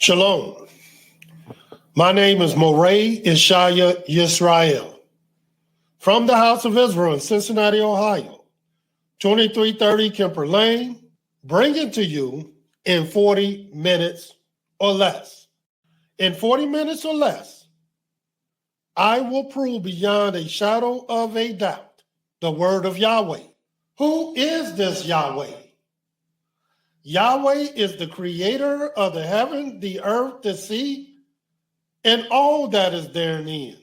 Shalom. My name is Moray Ishaya Yisrael from the House of Israel in Cincinnati, Ohio, 2330 Kemper Lane, bringing to you in 40 minutes or less. In 40 minutes or less, I will prove beyond a shadow of a doubt the word of Yahweh. Who is this Yahweh? Yahweh is the creator of the heaven, the earth, the sea, and all that is therein.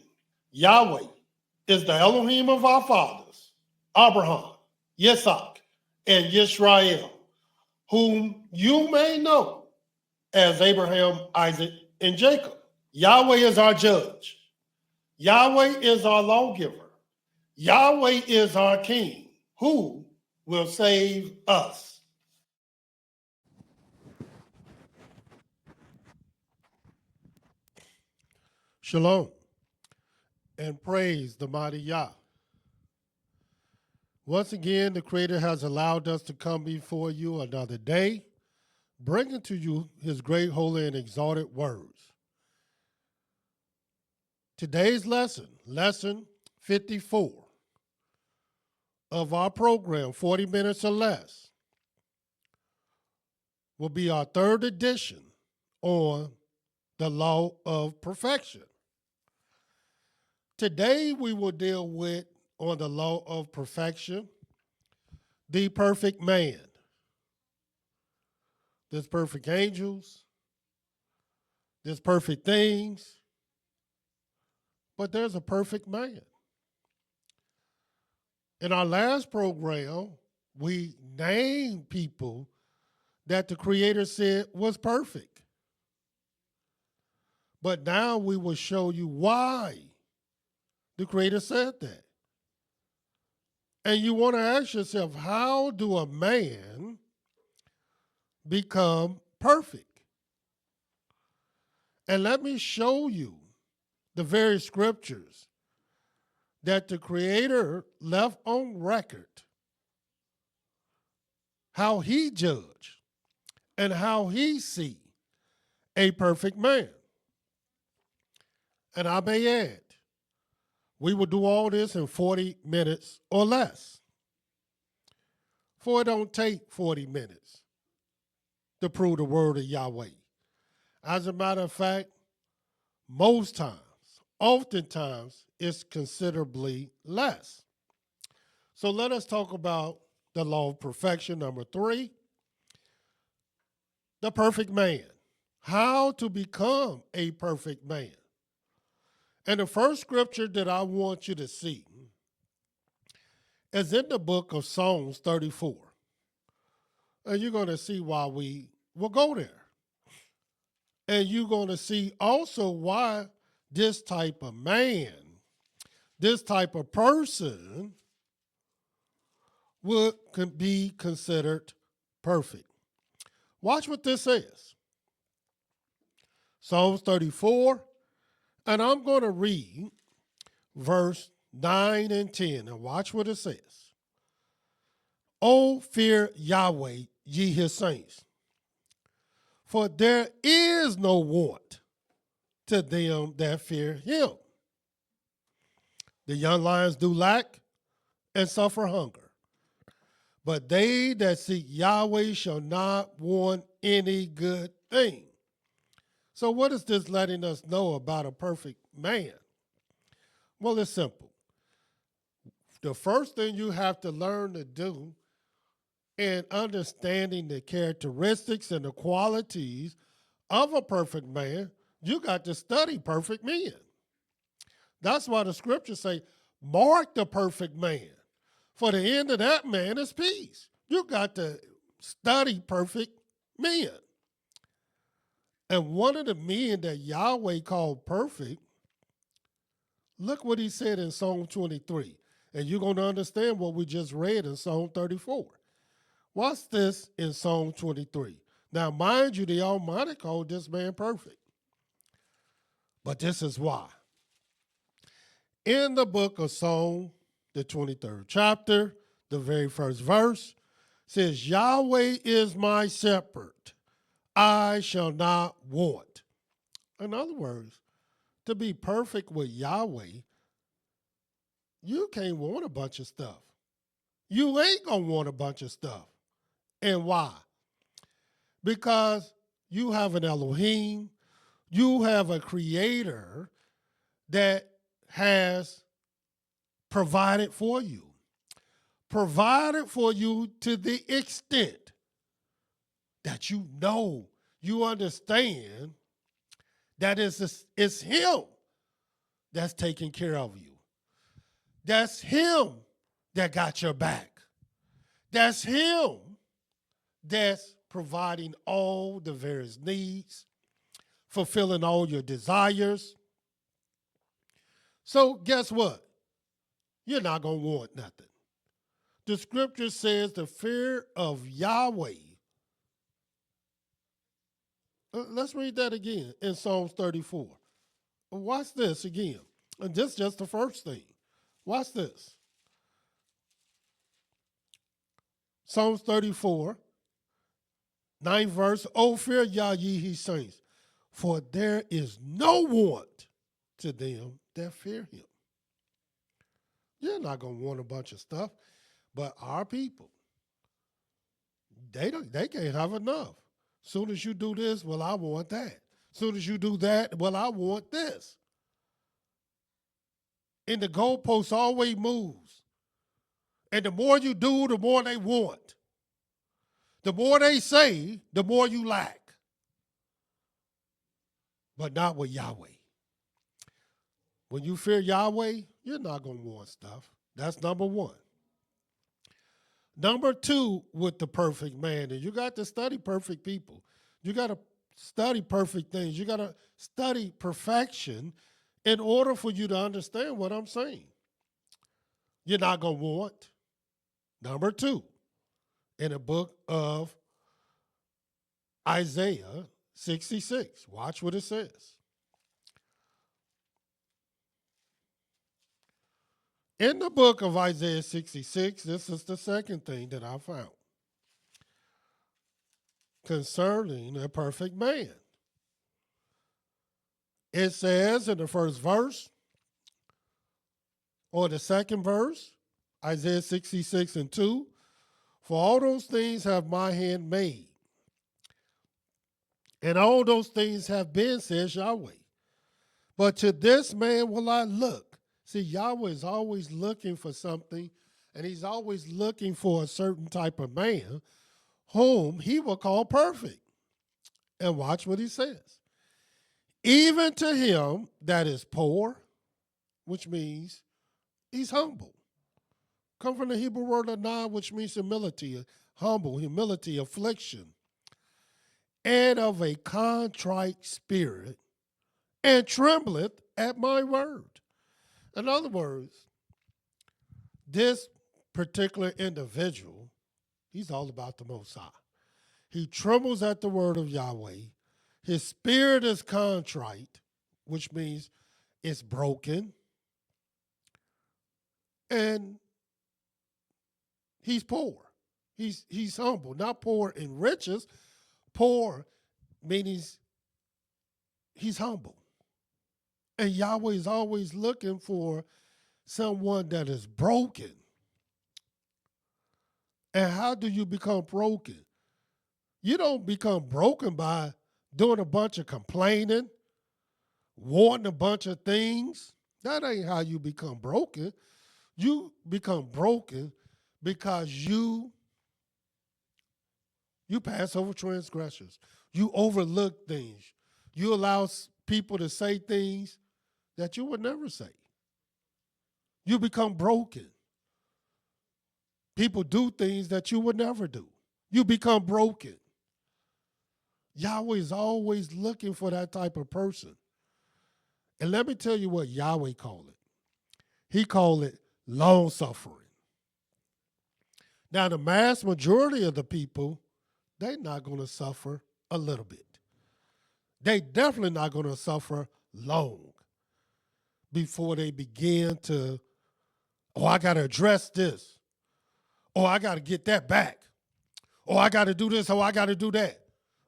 Yahweh is the Elohim of our fathers, Abraham, Yitzhak, and Yisrael, whom you may know as Abraham, Isaac, and Jacob. Yahweh is our judge. Yahweh is our lawgiver. Yahweh is our king, who will save us. Shalom, and praise the mighty Yah. Once again, the Creator has allowed us to come before you another day, bringing to you his great, holy, and exalted words. Today's lesson, lesson 54 of our program, 40 minutes or less, will be our third edition on the law of perfection. Today we will deal with, on the law of perfection, the perfect man. There's perfect angels, there's perfect things, but there's a perfect man. In our last program, we named people that the Creator said was perfect. But now we will show you why the Creator said that. And you want to ask yourself, how do a man become perfect? And let me show you the very scriptures that the Creator left on record, how he judged and how he see a perfect man. And I may add, we will do all this in 40 minutes or less. For it don't take 40 minutes to prove the word of Yahweh. As a matter of fact, most times, oftentimes, it's considerably less. So let us talk about the law of perfection, number 3, the perfect man. How to become a perfect man. And the first scripture that I want you to see is in the book of Psalms 34. And you're going to see why we will go there. And you're going to see also why this type of man, this type of person would be considered perfect. Watch what this says. Psalms 34. And I'm going to read verse 9 and 10. And watch what it says. Oh, fear Yahweh, ye his saints. For there is no want to them that fear him. The young lions do lack and suffer hunger. But they that seek Yahweh shall not want any good thing. So what is this letting us know about a perfect man? Well, it's simple. The first thing you have to learn to do in understanding the characteristics and the qualities of a perfect man, you got to study perfect men. That's why the scriptures say, mark the perfect man. For the end of that man is peace. You got to study perfect men. And one of the men that Yahweh called perfect, look what he said in Psalm 23. And you're going to understand what we just read in Psalm 34. What's this in Psalm 23? Now, mind you, the Almighty called this man perfect. But this is why. In the book of Psalm, the 23rd chapter, the very first verse, says, Yahweh is my shepherd. I shall not want. In other words, to be perfect with Yahweh, you can't want a bunch of stuff. You ain't going to want a bunch of stuff. And why? Because you have an Elohim, you have a creator that has provided for you. Provided for you to the extent that you understand that it's him that's taking care of you. That's him that got your back. That's him that's providing all the various needs, fulfilling all your desires. So guess what? You're not going to want nothing. The scripture says the fear of Yahweh. Let's read that again in Psalms 34. Watch this again. And this is just the first thing. Watch this. Psalms 34, 9th verse. Oh, fear Yah, ye his saints, for there is no want to them that fear him. You're not going to want a bunch of stuff, but our people, they can't have enough. Soon as you do this, well, I want that. Soon as you do that, well, I want this. And the goalpost always moves. And the more you do, the more they want. The more they say, the more you lack. But not with Yahweh. When you fear Yahweh, you're not going to want stuff. That's number one. Number two, with the perfect man, and you got to study perfect people. You got to study perfect things. You got to study perfection in order for you to understand what I'm saying. You're not going to want. Number two, in the book of Isaiah 66. Watch what it says. In the book of Isaiah 66, this is the second thing that I found concerning a perfect man. It says in the first verse, or the second verse, Isaiah 66 and 2, for all those things have my hand made, and all those things have been, says Yahweh. But to this man will I look. See, Yahweh is always looking for something, and he's always looking for a certain type of man whom he will call perfect. And watch what he says. Even to him that is poor, which means he's humble. Come from the Hebrew word anah, which means humility, humble, humility, affliction, and of a contrite spirit, and trembleth at my word. In other words, this particular individual, he's all about the Most High. He trembles at the word of Yahweh. His spirit is contrite, which means it's broken. And he's poor. He's humble, not poor in riches. Poor meaning he's humble. And Yahweh is always looking for someone that is broken. And how do you become broken? You don't become broken by doing a bunch of complaining, wanting a bunch of things. That ain't how you become broken. You become broken because you pass over transgressions. You overlook things. You allow people to say things that you would never say. You become broken. People do things that you would never do. You become broken. Yahweh is always looking for that type of person. And let me tell you what Yahweh called it. He called it long suffering. Now, the mass majority of the people, they're not going to suffer a little bit. They definitely not going to suffer long before they begin to, I got to address this. I got to get that back. I got to do this, I got to do that.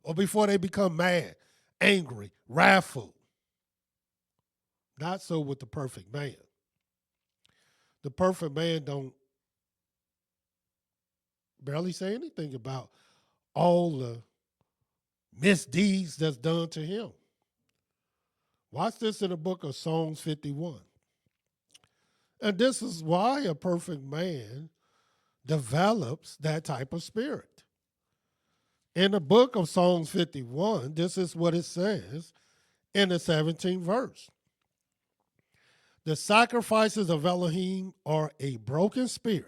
or before they become mad, angry, wrathful. Not so with the perfect man. The perfect man don't barely say anything about all the misdeeds that's done to him. Watch this in the book of Psalms 51. And this is why a perfect man develops that type of spirit. In the book of Psalms 51, this is what it says in the 17th verse. The sacrifices of Elohim are a broken spirit,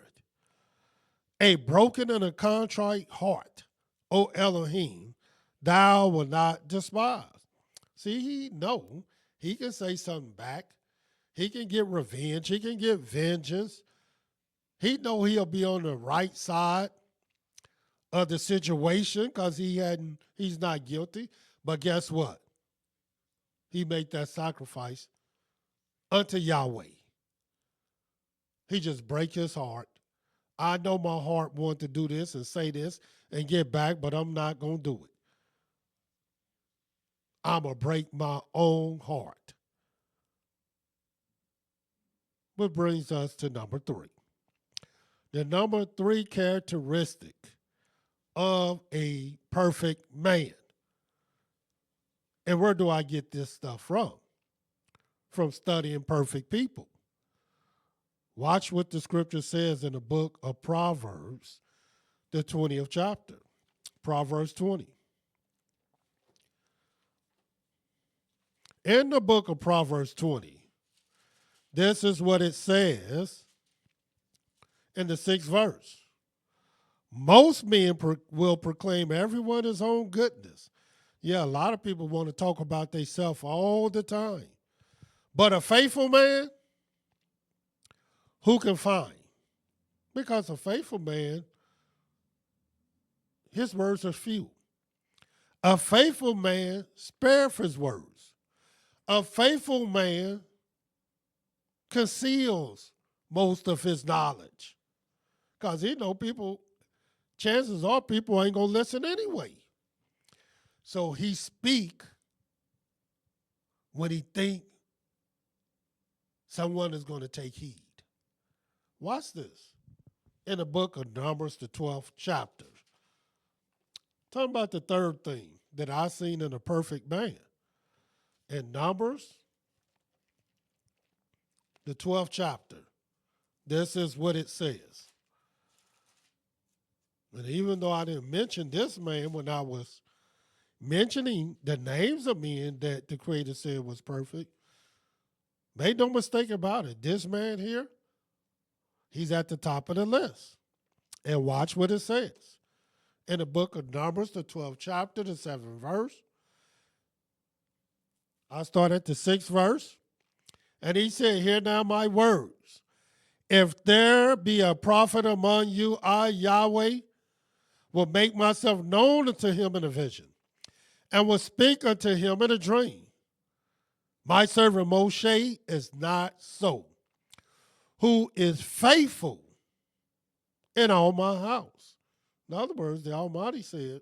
a broken and a contrite heart, O Elohim, thou wilt not despise. See, he can say something back. He can get revenge. He can get vengeance. He know he'll be on the right side of the situation because he's not guilty. But guess what? He made that sacrifice unto Yahweh. He just break his heart. I know my heart wanted to do this and say this and get back, but I'm not going to do it. I'm going to break my own heart. Which brings us to number 3. The number 3 characteristic of a perfect man. And where do I get this stuff from? From studying perfect people. Watch what the scripture says in the book of Proverbs, the 20th chapter. Proverbs 20. In the book of Proverbs 20, this is what it says in the 6th verse. Most men will proclaim everyone his own goodness. Yeah, a lot of people want to talk about themselves all the time. But a faithful man, who can find? Because a faithful man, his words are few. A faithful man spareth his words. A faithful man conceals most of his knowledge. Because chances are people ain't going to listen anyway. So he speak when he think someone is going to take heed. Watch this. In the book of Numbers, the 12th chapter. Talking about the third thing that I seen in a perfect man. In Numbers, the 12th chapter, this is what it says. And even though I didn't mention this man when I was mentioning the names of men that the Creator said was perfect, make no mistake about it. This man here, he's at the top of the list. And watch what it says. In the book of Numbers, the 12th chapter, the 7th verse. I start at the 6th verse. And he said, hear now my words. If there be a prophet among you, I, Yahweh, will make myself known unto him in a vision, and will speak unto him in a dream. My servant Moshe is not so, who is faithful in all my house. In other words, the Almighty said,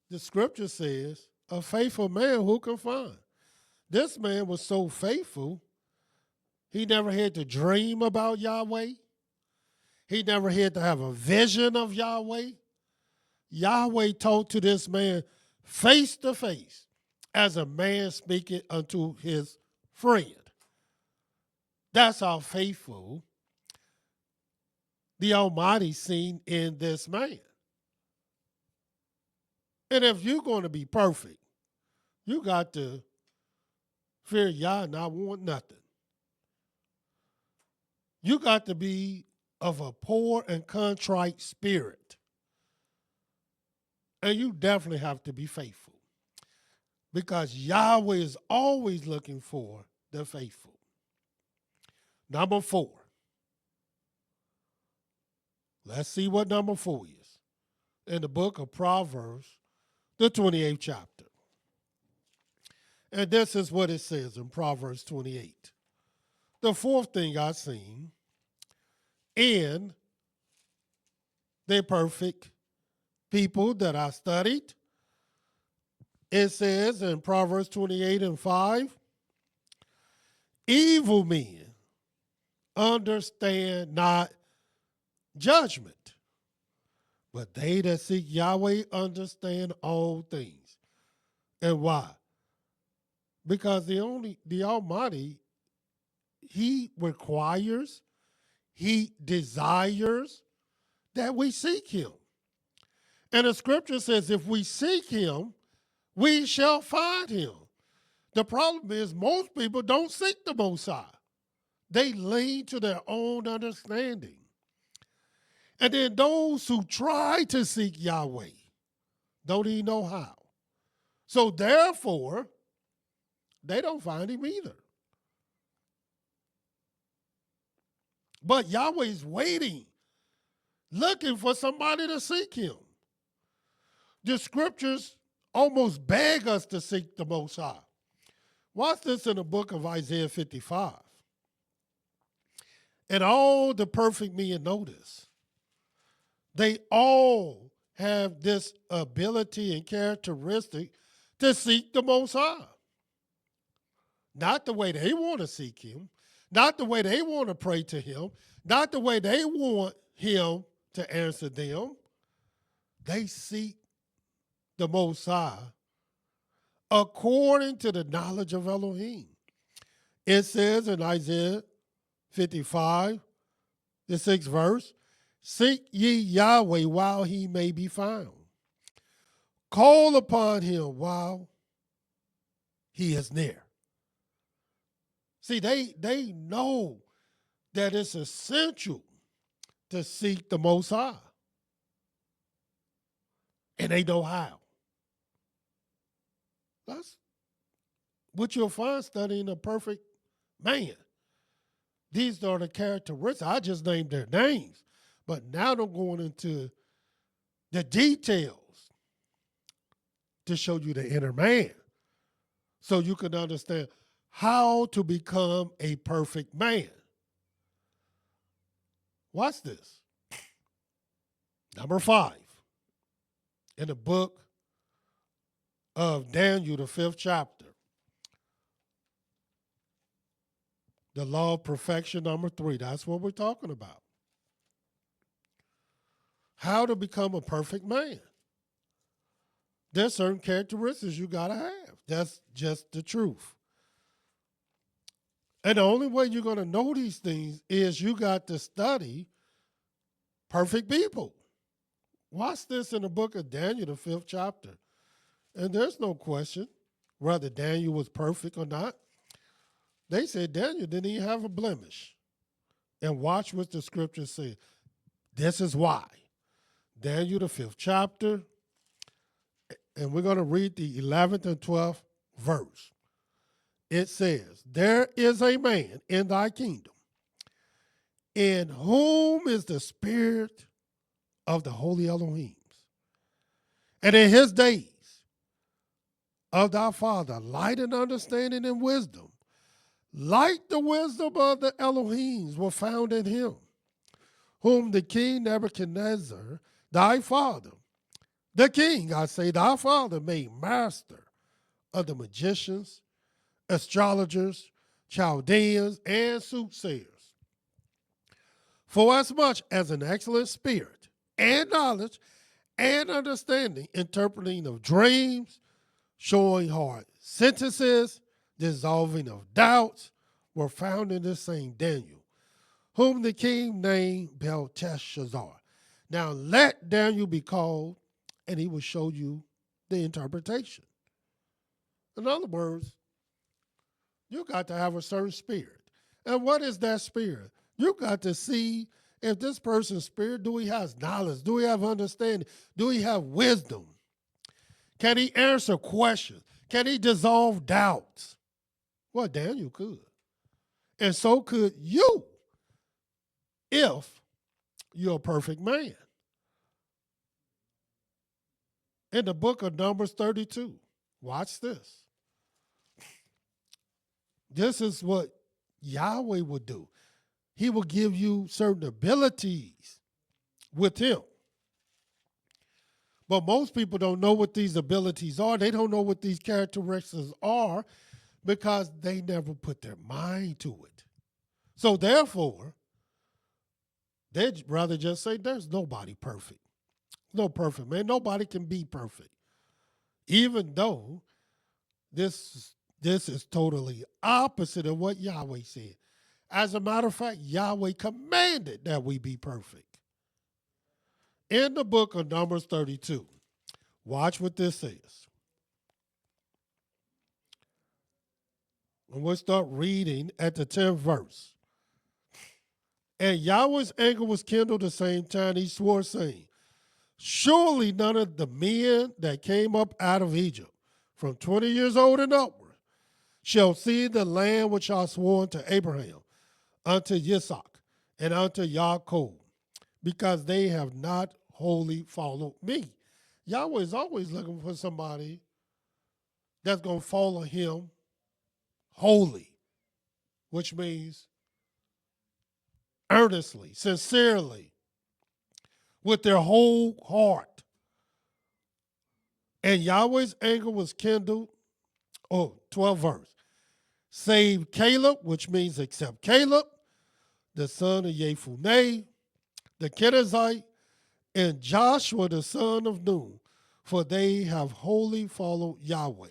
the scripture says, a faithful man who can find. This man was so faithful, he never had to dream about Yahweh. He never had to have a vision of Yahweh. Yahweh talked to this man face to face as a man speaking unto his friend. That's how faithful the Almighty seen in this man. And if you're going to be perfect, you got to fear Yah and not want nothing. You got to be of a poor and contrite spirit. And you definitely have to be faithful. Because Yahweh is always looking for the faithful. Number 4. Let's see what number 4 is. In the book of Proverbs, the 28th chapter. And this is what it says in Proverbs 28. The 4th thing I seen in the perfect people that I studied. It says in Proverbs 28:5, evil men understand not judgment, but they that seek Yahweh understand all things. And why? Because the Almighty, He requires, He desires that we seek Him. And the scripture says, if we seek Him, we shall find Him. The problem is most people don't seek the Most High. They lean to their own understanding. And then those who try to seek Yahweh don't even know how. So therefore, they don't find Him either. But Yahweh's waiting, looking for somebody to seek Him. The scriptures almost beg us to seek the Most High. Watch this in the book of Isaiah 55. And all the perfect men notice, they all have this ability and characteristic to seek the Most High. Not the way they want to seek Him, not the way they want to pray to Him, not the way they want Him to answer them. They seek the Most High according to the knowledge of Elohim. It says in Isaiah 55, the 6th verse, seek ye Yahweh while He may be found. Call upon Him while He is near. See, they know that it's essential to seek the Most High. And they know how. That's what you'll find studying a perfect man. These are the characteristics. I just named their names. But now I'm going into the details to show you the inner man so you can understand how to become a perfect man. Watch this. Number 5, in the book of Daniel, the 5th chapter, the law of perfection, number 3. That's what we're talking about. How to become a perfect man. There's certain characteristics you got to have. That's just the truth. And the only way you're going to know these things is you got to study perfect people. Watch this in the book of Daniel, the 5th chapter. And there's no question whether Daniel was perfect or not. They said Daniel didn't even have a blemish. And watch what the scriptures say. This is why. Daniel, the 5th chapter, and we're going to read the 11th and 12th verse. It says, there is a man in thy kingdom in whom is the spirit of the holy Elohims. And in his days of thy father, light and understanding and wisdom, like the wisdom of the Elohims, were found in him, whom the king Nebuchadnezzar, thy father, the king, I say, thy father, made master of the magicians, astrologers, Chaldeans, and soothsayers. For as much as an excellent spirit and knowledge and understanding, interpreting of dreams, showing hard sentences, dissolving of doubts, were found in this same Daniel, whom the king named Belteshazzar. Now let Daniel be called, and he will show you the interpretation. In other words, you got to have a certain spirit. And what is that spirit? You got to see if this person's spirit, do he have knowledge? Do he have understanding? Do he have wisdom? Can he answer questions? Can he dissolve doubts? Well, Daniel could. And so could you if you're a perfect man. In the book of Numbers 32, watch this. This is what Yahweh would do. He will give you certain abilities with him. But most people don't know what these abilities are. They don't know what these characteristics are because they never put their mind to it. So therefore, they'd rather just say there's nobody perfect. No perfect, man. Nobody can be perfect. Even though this is totally opposite of what Yahweh said. As a matter of fact, Yahweh commanded that we be perfect. In the book of Numbers 32, watch what this says. And we'll start reading at the 10th verse. And Yahweh's anger was kindled the same time he swore, saying, surely none of the men that came up out of Egypt from 20 years old and upward shall see the land which I swore unto Abraham, unto Isaac, and unto Jacob, because they have not wholly followed me. Yahweh is always looking for somebody that's going to follow him wholly, which means earnestly, sincerely, with their whole heart. And Yahweh's anger was kindled, 12th verse, save Caleb, which means except Caleb, the son of Jephunneh, the Kenizzite, and Joshua, the son of Nun, for they have wholly followed Yahweh.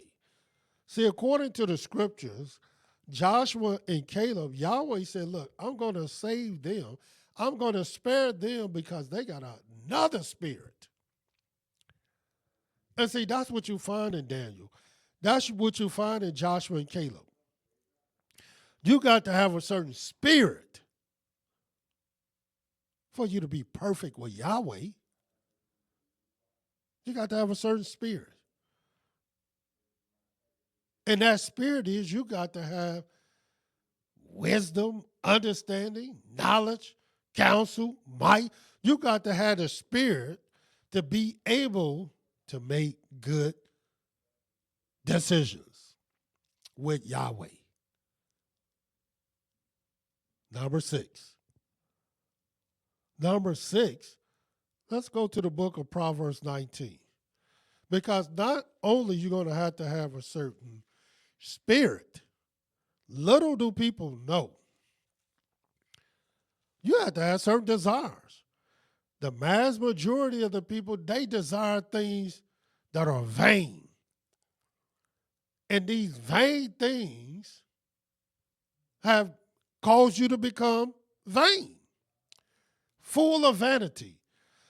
See, according to the scriptures, Joshua and Caleb, Yahweh said, look, I'm going to save them. I'm going to spare them because they got another spirit. And see, that's what you find in Daniel. That's what you find in Joshua and Caleb. You got to have a certain spirit for you to be perfect with Yahweh. You got to have a certain spirit. And that spirit is you got to have wisdom, understanding, knowledge, counsel, might. You got to have the spirit to be able to make good decisions with Yahweh. Number 6. Number 6, let's go to the book of Proverbs 19. Because not only you're going to have a certain spirit, little do people know, you have to have certain desires. The mass majority of the people, they desire things that are vain. And these vain things have caused you to become vain, full of vanity.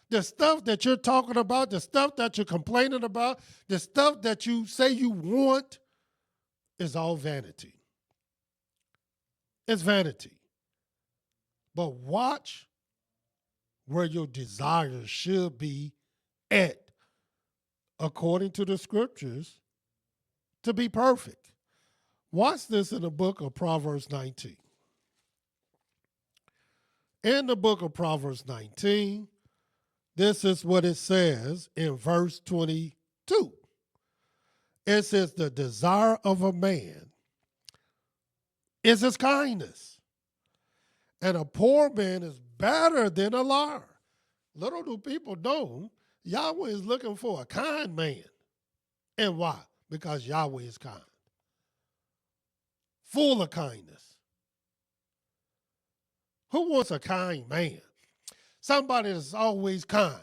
The stuff that you're talking about, the stuff that you're complaining about, the stuff that you say you want is all vanity. It's vanity. But watch where your desires should be at, according to the scriptures, to be perfect. Watch this in the book of Proverbs 19. In the book of Proverbs 19, this is what it says in verse 22. It says, the desire of a man is his kindness, and a poor man is better than a liar. Little do people know, Yahweh is looking for a kind man. And why? Because Yahweh is kind, full of kindness. Who wants a kind man? Somebody that's always kind.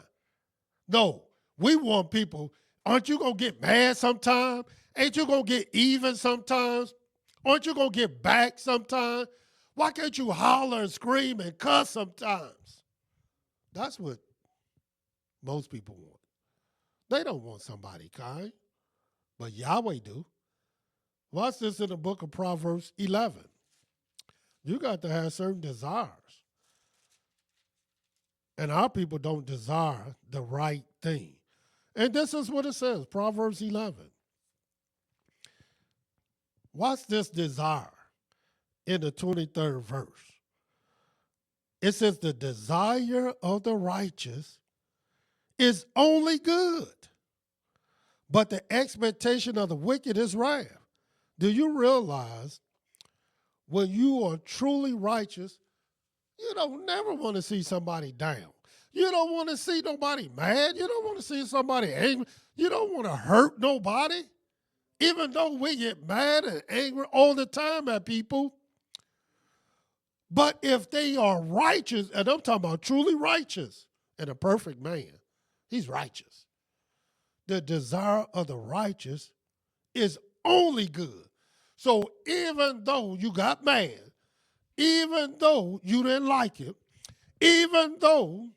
No, we want people, aren't you going to get mad sometime? Ain't you going to get even sometimes? Aren't you going to get back sometime? Why can't you holler and scream and cuss sometimes? That's what most people want. They don't want somebody kind, but Yahweh do. Watch this in the book of Proverbs 11. You got to have certain desires. And our people don't desire the right thing. And this is what it says, Proverbs 11. Watch this desire in the 23rd verse. It says, the desire of the righteous is only good, but the expectation of the wicked is wrath. Do you realize when you are truly righteous, you don't never want to see somebody down. You don't want to see nobody mad. You don't want to see somebody angry. You don't want to hurt nobody. Even though we get mad and angry all the time at people. But if they are righteous, and I'm talking about truly righteous and a perfect man, he's righteous. The desire of the righteous is only good. So even though you got mad, even though you didn't like it, even though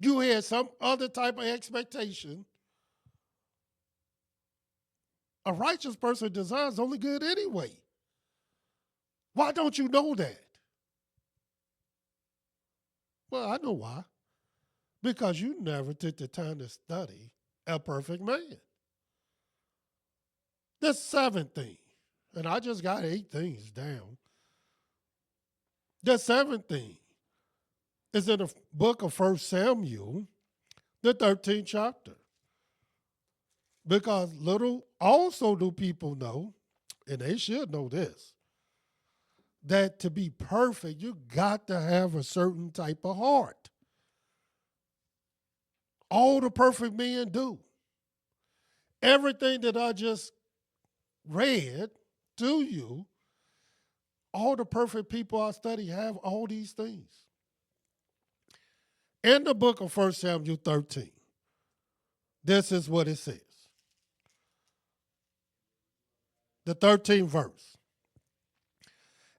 you had some other type of expectation, a righteous person desires only good anyway. Why don't you know that? Well, I know why. Because you never took the time to study a perfect man. The seventh thing, and I just got 8 things down. The seventh thing is in the book of 1 Samuel, the 13th chapter. Because little also do people know, and they should know this, that to be perfect, you got to have a certain type of heart. All the perfect men do. Everything that I just read to you, all the perfect people I study have all these things. In the book of 1 Samuel 13, this is what it says. The 13th verse.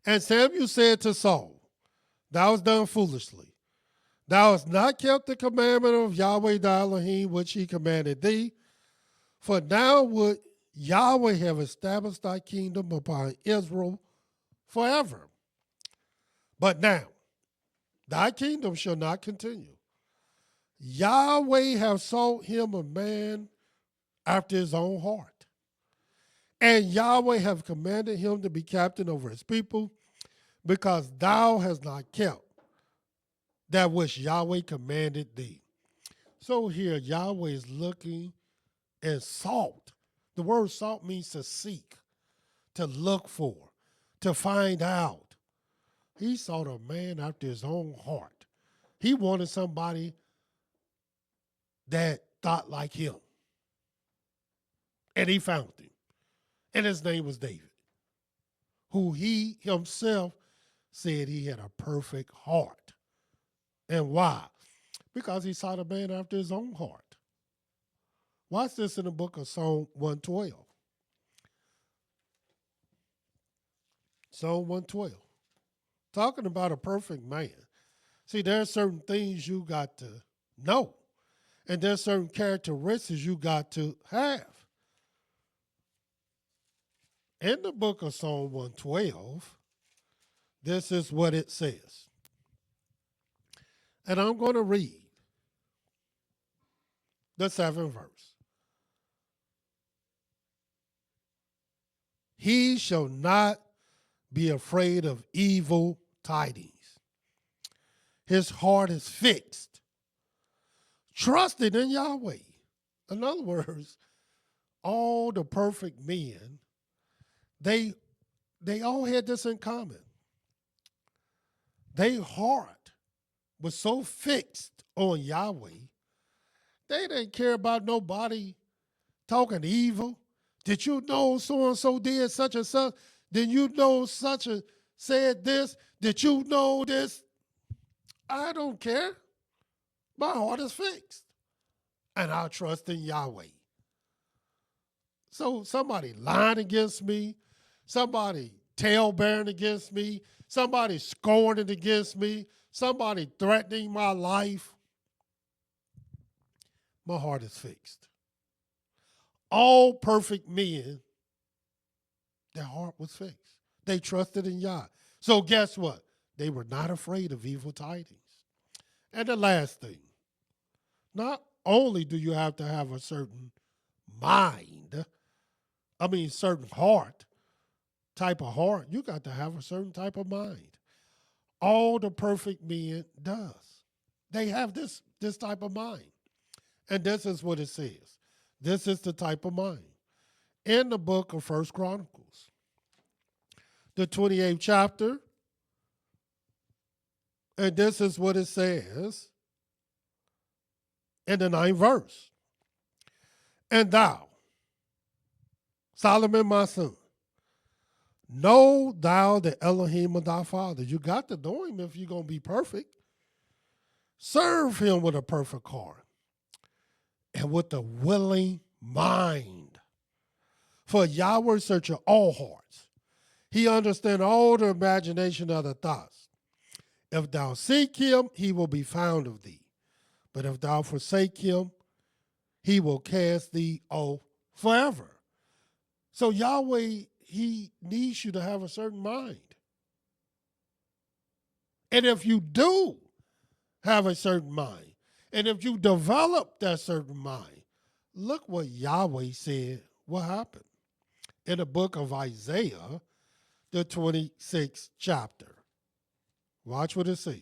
And Samuel said to Saul, thou hast done foolishly. Thou hast not kept the commandment of Yahweh thy Elohim, which he commanded thee. For now would Yahweh have established thy kingdom upon Israel forever. But now, thy kingdom shall not continue. Yahweh have sought him a man after his own heart. And Yahweh have commanded him to be captain over his people, because thou hast not kept that which Yahweh commanded thee. So here Yahweh is looking and sought. The word sought means to seek, to look for, to find out. He sought a man after his own heart. He wanted somebody that thought like him. And he found him. And his name was David, who he himself said he had a perfect heart. And why? Because he sought a man after his own heart. Watch this in the book of Psalm 112. Psalm 112. Talking about a perfect man. See, there are certain things you got to know. And there's certain characteristics you got to have. In the book of Psalm 112, this is what it says. And I'm going to read the 7th verse. He shall not be afraid of evil tidings. His heart is fixed, trusted in Yahweh. In other words, all the perfect men, they all had this in common. Their heart was so fixed on Yahweh, they didn't care about nobody talking evil. Did you know so-and-so did such and such? Did you know such and said this? Did you know this? I don't care. My heart is fixed. And I trust in Yahweh. So somebody lying against me, somebody tail-bearing against me, somebody scorning against me, somebody threatening my life, my heart is fixed. All perfect men, their heart was fixed. They trusted in Yah. So guess what? They were not afraid of evil tidings. And the last thing, not only do you have to have a certain certain heart, type of heart, you got to have a certain type of mind. All the perfect men does. They have this type of mind. And this is what it says. This is the type of mind. In the book of 1 Chronicles, the 28th chapter, and this is what it says in the 9th verse. And thou, Solomon my son, know thou the Elohim of thy father. You got to know him if you're going to be perfect. Serve him with a perfect heart and with a willing mind. For Yahweh searcheth all hearts. He understands all the imagination of the thoughts. If thou seek him, he will be found of thee. But if thou forsake him, he will cast thee off forever. So Yahweh, he needs you to have a certain mind. And if you do have a certain mind, and if you develop that certain mind, look what Yahweh said will happen. In the book of Isaiah, the 26th chapter. Watch what it says.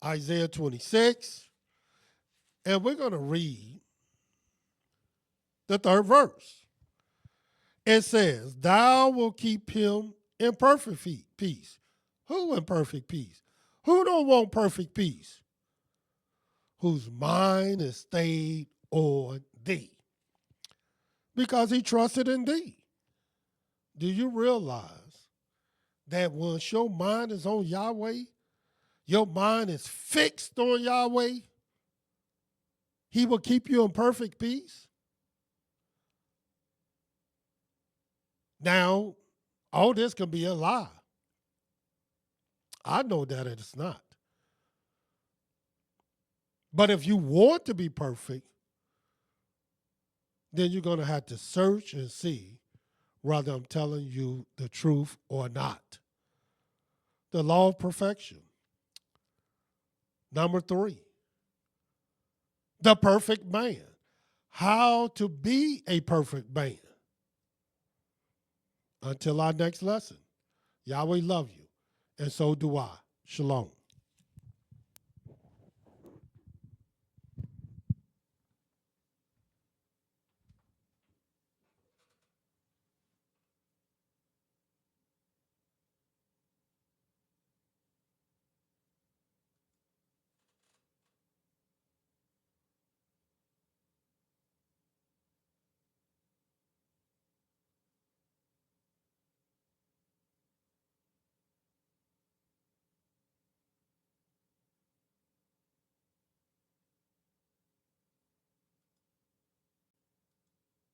Isaiah 26, and we're going to read the 3rd verse. It says, thou will keep him in perfect peace. Who in perfect peace? Who don't want perfect peace? Whose mind is stayed on thee, because he trusted in thee. Do you realize that once your mind is on Yahweh, your mind is fixed on Yahweh, he will keep you in perfect peace? Now, all this can be a lie. I know that it's not. But if you want to be perfect, then you're going to have to search and see whether I'm telling you the truth or not. The law of perfection. Number 3, the perfect man. How to be a perfect man. Until our next lesson, Yahweh love you, and so do I. Shalom.